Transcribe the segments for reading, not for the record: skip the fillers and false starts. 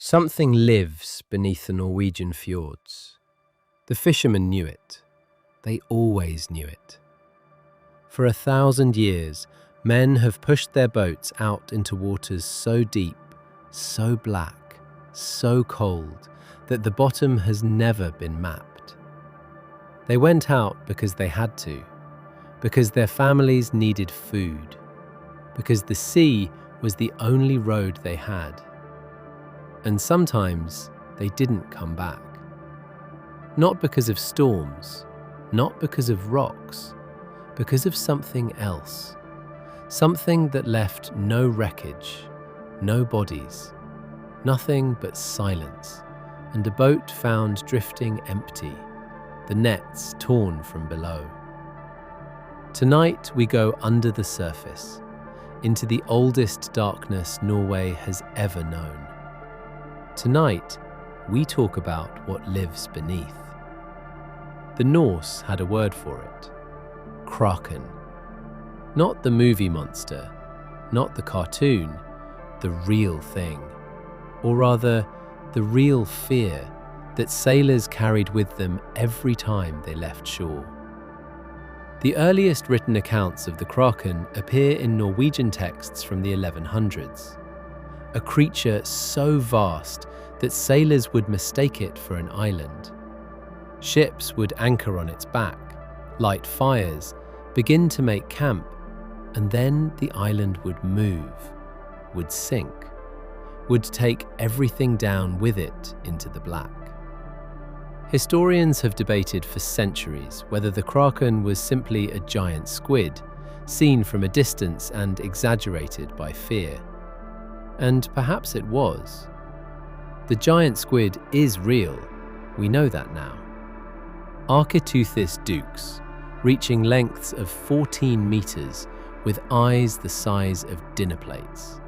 Something lives beneath the Norwegian fjords. The fishermen knew it. They always knew it. For 1,000 years, men have pushed their boats out into waters so deep, so black, so cold, that the bottom has never been mapped. They went out because they had to, because their families needed food, because the sea was the only road they had. And sometimes they didn't come back. Not because of storms, not because of rocks, because of something else. Something that left no wreckage, no bodies, nothing but silence, and a boat found drifting empty, the nets torn from below. Tonight we go under the surface, into the oldest darkness Norway has ever known. Tonight, we talk about what lives beneath. The Norse had a word for it: Kraken. Not the movie monster, not the cartoon, the real thing. Or rather, the real fear that sailors carried with them every time they left shore. The earliest written accounts of the Kraken appear in Norwegian texts from the 1100s. A creature so vast that sailors would mistake it for an island. Ships would anchor on its back, light fires, begin to make camp, and then the island would move, would sink, would take everything down with it into the black. Historians have debated for centuries whether the Kraken was simply a giant squid, seen from a distance and exaggerated by fear. And perhaps it was. The giant squid is real, we know that now. Architeuthis dux, reaching lengths of 14 meters with eyes the size of dinner plates.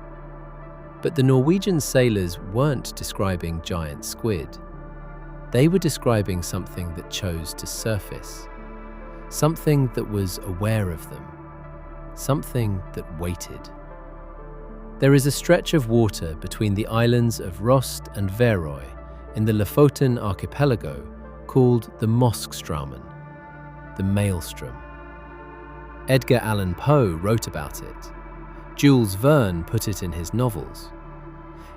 But the Norwegian sailors weren't describing giant squid. They were describing something that chose to surface, something that was aware of them, something that waited. There is a stretch of water between the islands of Rost and Værøy in the Lofoten archipelago called the Moskstraumen, the maelstrom. Edgar Allan Poe wrote about it. Jules Verne put it in his novels.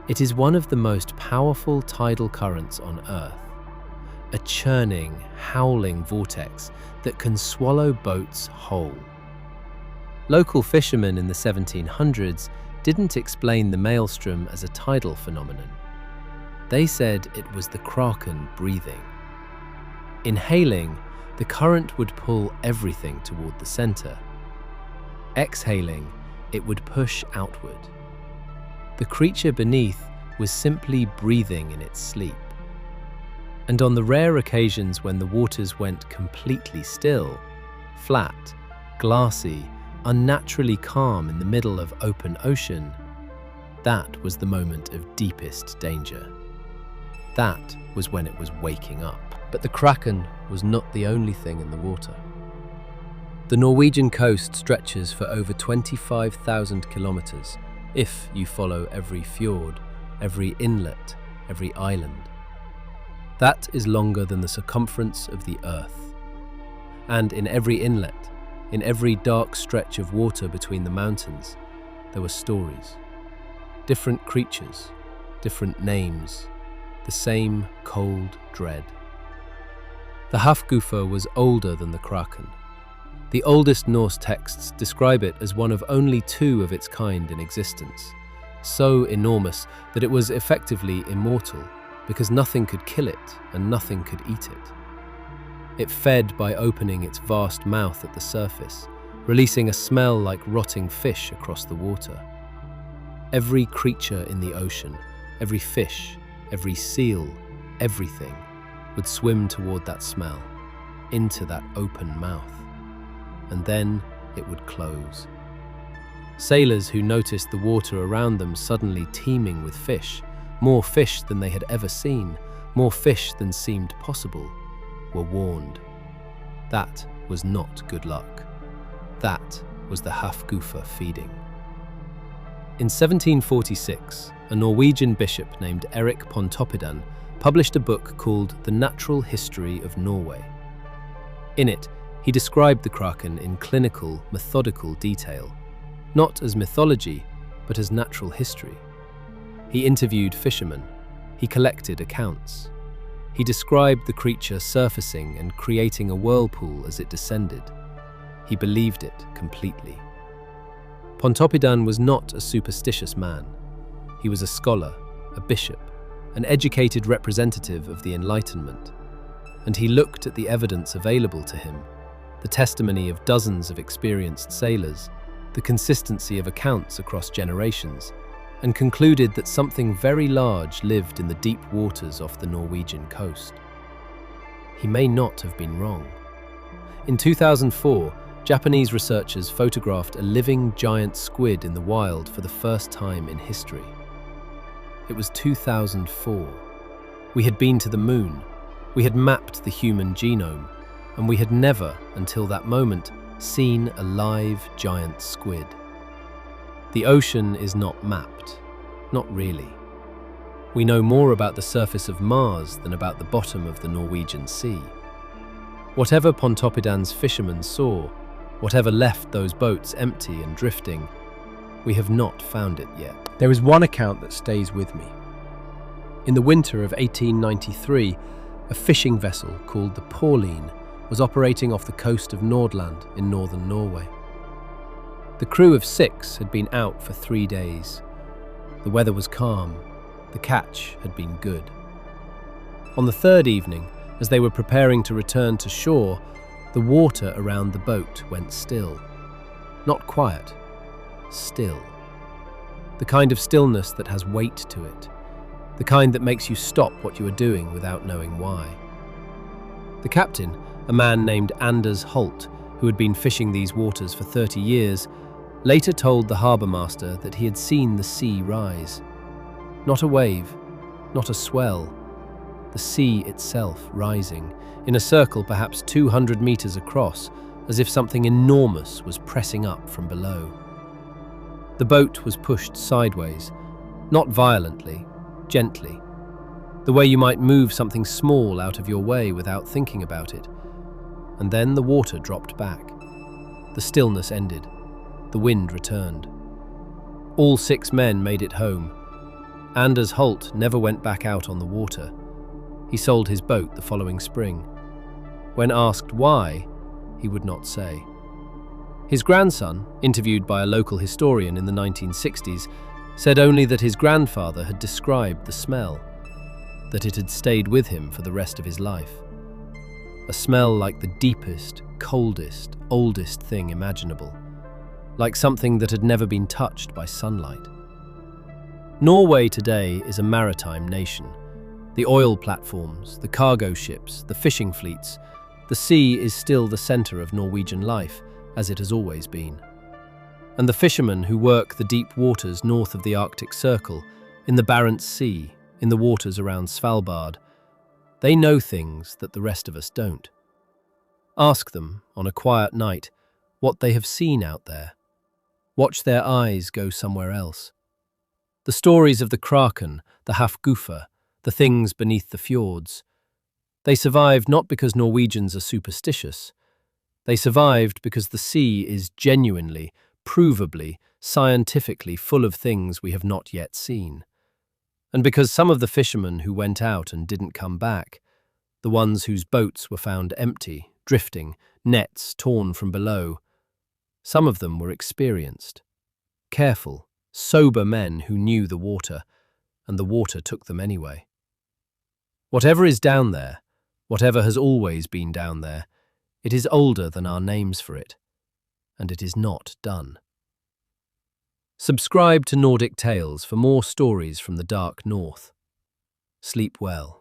It is one of the most powerful tidal currents on Earth, a churning, howling vortex that can swallow boats whole. Local fishermen in the 1700s didn't explain the maelstrom as a tidal phenomenon. They said it was the Kraken breathing. Inhaling, the current would pull everything toward the center. Exhaling, it would push outward. The creature beneath was simply breathing in its sleep. And on the rare occasions when the waters went completely still, flat, glassy, unnaturally calm in the middle of open ocean, that was the moment of deepest danger. That was when it was waking up. But the Kraken was not the only thing in the water. The Norwegian coast stretches for over 25,000 kilometers, if you follow every fjord, every inlet, every island. That is longer than the circumference of the Earth. And in every inlet, in every dark stretch of water between the mountains, there were stories. Different creatures, different names, the same cold dread. The Hafgufa was older than the Kraken. The oldest Norse texts describe it as one of only 2 of its kind in existence, so enormous that it was effectively immortal, because nothing could kill it and nothing could eat it. It fed by opening its vast mouth at the surface, releasing a smell like rotting fish across the water. Every creature in the ocean, every fish, every seal, everything, would swim toward that smell, into that open mouth. And then it would close. Sailors who noticed the water around them suddenly teeming with fish, more fish than they had ever seen, more fish than seemed possible, were warned. That was not good luck. That was the Hafgufa feeding. In 1746, a Norwegian bishop named Erik Pontoppidan published a book called The Natural History of Norway. In it, he described the Kraken in clinical, methodical detail, not as mythology, but as natural history. He interviewed fishermen. He collected accounts. He described the creature surfacing and creating a whirlpool as it descended. He believed it completely. Pontoppidan was not a superstitious man. He was a scholar, a bishop, an educated representative of the Enlightenment. And he looked at the evidence available to him, the testimony of dozens of experienced sailors, the consistency of accounts across generations, and concluded that something very large lived in the deep waters off the Norwegian coast. He may not have been wrong. In 2004, Japanese researchers photographed a living giant squid in the wild for the first time in history. It was 2004. We had been to the moon. We had mapped the human genome, and we had never, until that moment, seen a live giant squid. The ocean is not mapped. Not really. We know more about the surface of Mars than about the bottom of the Norwegian Sea. Whatever Pontoppidan's fishermen saw, whatever left those boats empty and drifting, we have not found it yet. There is one account that stays with me. In the winter of 1893, a fishing vessel called the Pauline was operating off the coast of Nordland in northern Norway. The crew of 6 had been out for 3 days. The weather was calm. The catch had been good. On the 3rd evening, as they were preparing to return to shore, the water around the boat went still. Not quiet, still. The kind of stillness that has weight to it. The kind that makes you stop what you are doing without knowing why. The captain, a man named Anders Holt, who had been fishing these waters for 30 years, later told the harbour master that he had seen the sea rise. Not a wave, not a swell. The sea itself rising, in a circle perhaps 200 meters across, as if something enormous was pressing up from below. The boat was pushed sideways, not violently, gently, the way you might move something small out of your way without thinking about it. And then the water dropped back. The stillness ended. The wind returned. All 6 men made it home. Anders Holt never went back out on the water. He sold his boat the following spring. When asked why, he would not say. His grandson, interviewed by a local historian in the 1960s, said only that his grandfather had described the smell, that it had stayed with him for the rest of his life. A smell like the deepest, coldest, oldest thing imaginable, like something that had never been touched by sunlight. Norway today is a maritime nation. The oil platforms, the cargo ships, the fishing fleets, the sea is still the centre of Norwegian life, as it has always been. And the fishermen who work the deep waters north of the Arctic Circle, in the Barents Sea, in the waters around Svalbard, they know things that the rest of us don't. Ask them, on a quiet night, what they have seen out there. Watch their eyes go somewhere else. The stories of the Kraken, the Hafgufa, the things beneath the fjords. They survived not because Norwegians are superstitious. They survived because the sea is genuinely, provably, scientifically full of things we have not yet seen. And because some of the fishermen who went out and didn't come back, the ones whose boats were found empty, drifting, nets torn from below, some of them were experienced, careful, sober men who knew the water, and the water took them anyway. Whatever is down there, whatever has always been down there, it is older than our names for it, and it is not done. Subscribe to Nordic Tales for more stories from the dark north. Sleep well.